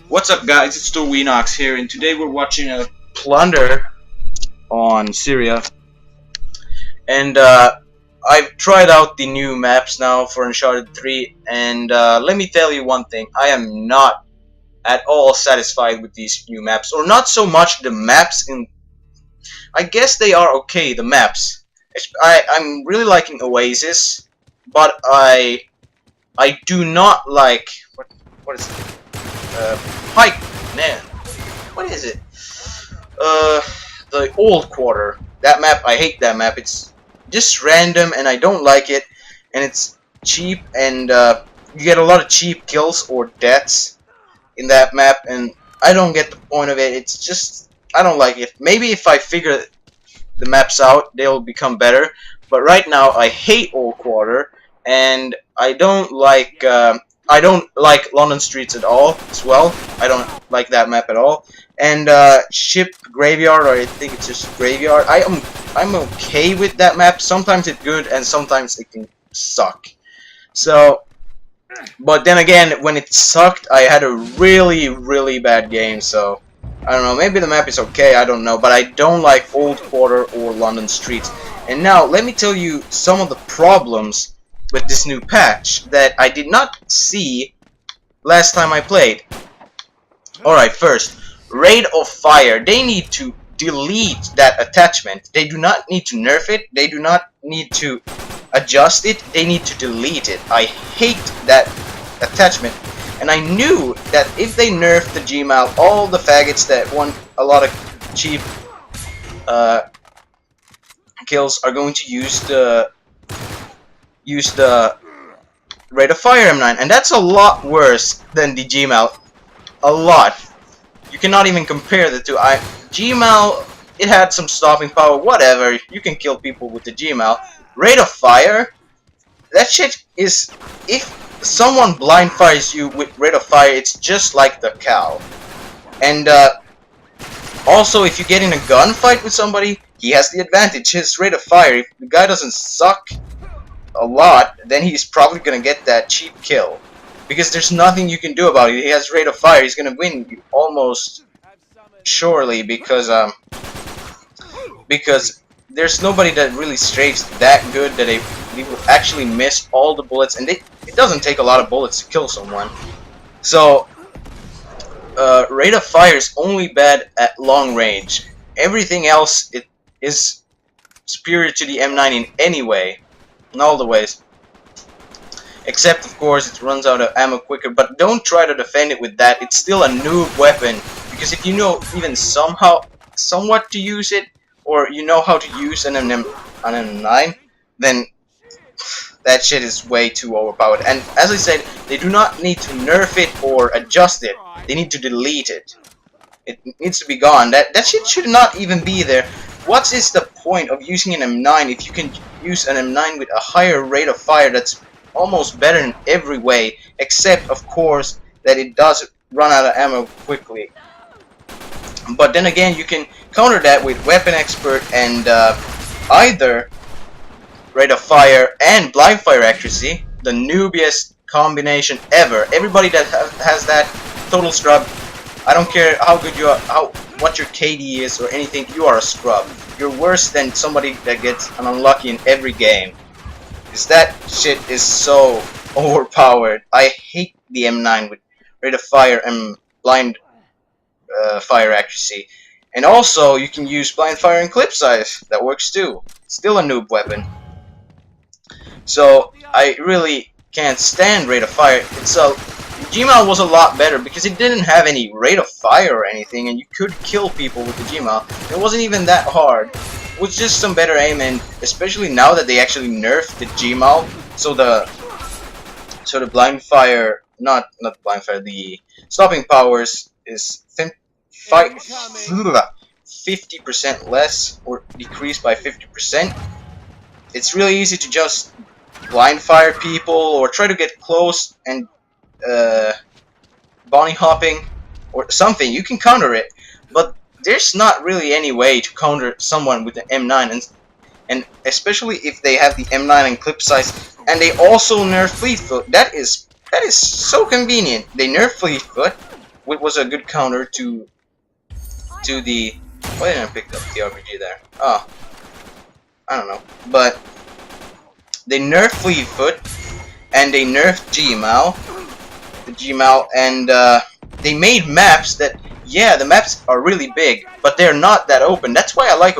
What's up, guys? It's RTorvinox here, and today we're watching a Plunder on Syria. And I've tried out the new maps now for Uncharted 3, and let me tell you one thing: I am not at all satisfied with these new maps, or not so much the maps. I guess they are okay. The maps. I'm really liking Oasis, but I do not like what is it? Pike, man. What is it? The old quarter. That map, I hate that map. It's just random and I don't like it. And it's cheap and you get a lot of cheap kills or deaths in that map. And I don't get the point of it. It's just, I don't like it. Maybe if I figure the maps out, they'll become better. But right now, I hate old quarter. And I don't like London streets at all as well. I don't like that map at all. And ship graveyard, or I think it's just graveyard. I'm okay with that map. Sometimes it's good and sometimes it can suck. So, but then again, when it sucked, I had a really bad game. So I don't know. Maybe the map is okay. I don't know. But I don't like old quarter or London streets. And now let me tell you some of the problems with this new patch that I did not see last time I played. Alright, first, Rate of Fire. They need to delete that attachment. They do not need to nerf it. They do not need to adjust it. They need to delete it. I hate that attachment. And I knew that if they nerf the Gmal, all the faggots that want a lot of cheap kills are going to use the Rate of Fire M9, and that's a lot worse than the Gmal. A lot. You cannot even compare the two. Gmal, it had some stopping power, whatever. You can kill people with the Gmal. Rate of Fire, that shit is, if someone blind fires you with Rate of Fire, it's just like the cow. And also, if you get in a gunfight with somebody, he has the advantage. His Rate of Fire, if the guy doesn't suck a lot, then he's probably gonna get that cheap kill, because there's nothing you can do about it. He has Rate of Fire. He's gonna win almost surely, because there's nobody that really strafes that good that they will actually miss all the bullets, and it doesn't take a lot of bullets to kill someone. So Rate of Fire is only bad at long range. Everything else it is superior to the M9 in any way. In all the ways, except of course it runs out of ammo quicker. But don't try to defend it with that. It's still a noob weapon, because if you know even somewhat to use it, or you know how to use an M9, then that shit is way too overpowered. And as I said, they do not need to nerf it or adjust it. They need to delete it. It needs to be gone. That shit should not even be there. What is the point of using an M9 if you can use an M9 with a higher Rate of Fire that's almost better in every way, except of course that it does run out of ammo quickly. But then again, you can counter that with Weapon Expert and either Rate of Fire and Blind Fire Accuracy, the noobiest combination ever. Everybody that has that, total scrub. I don't care how good you are, what your KD is or anything, you are a scrub. You're worse than somebody that gets an unlucky in every game. Because that shit is so overpowered. I hate the M9 with Rate of Fire and Blind Fire Accuracy. And also, you can use Blind Fire and Clip Size. That works too. Still a noob weapon. So, I really can't stand Rate of Fire. Gmal was a lot better because it didn't have any Rate of Fire or anything, and you could kill people with the Gmal. It wasn't even that hard. It was just some better aim, and especially now that they actually nerfed the Gmal, so the blind fire, not blind fire, the stopping powers is 50% less, or decreased by 50%. It's really easy to just blind fire people or try to get close and bunny hopping or something. You can counter it, but there's not really any way to counter someone with an M9, and especially if they have the M9 and clip size, and they also nerf Fleetfoot. That is so convenient. They nerf Fleetfoot, It was a good counter to the. Why didn't I pick up the RPG there? Oh, I don't know. But they nerfed Fleetfoot and they nerfed the Gmal, and they made maps that, yeah, the maps are really big, but they're not that open. That's why I like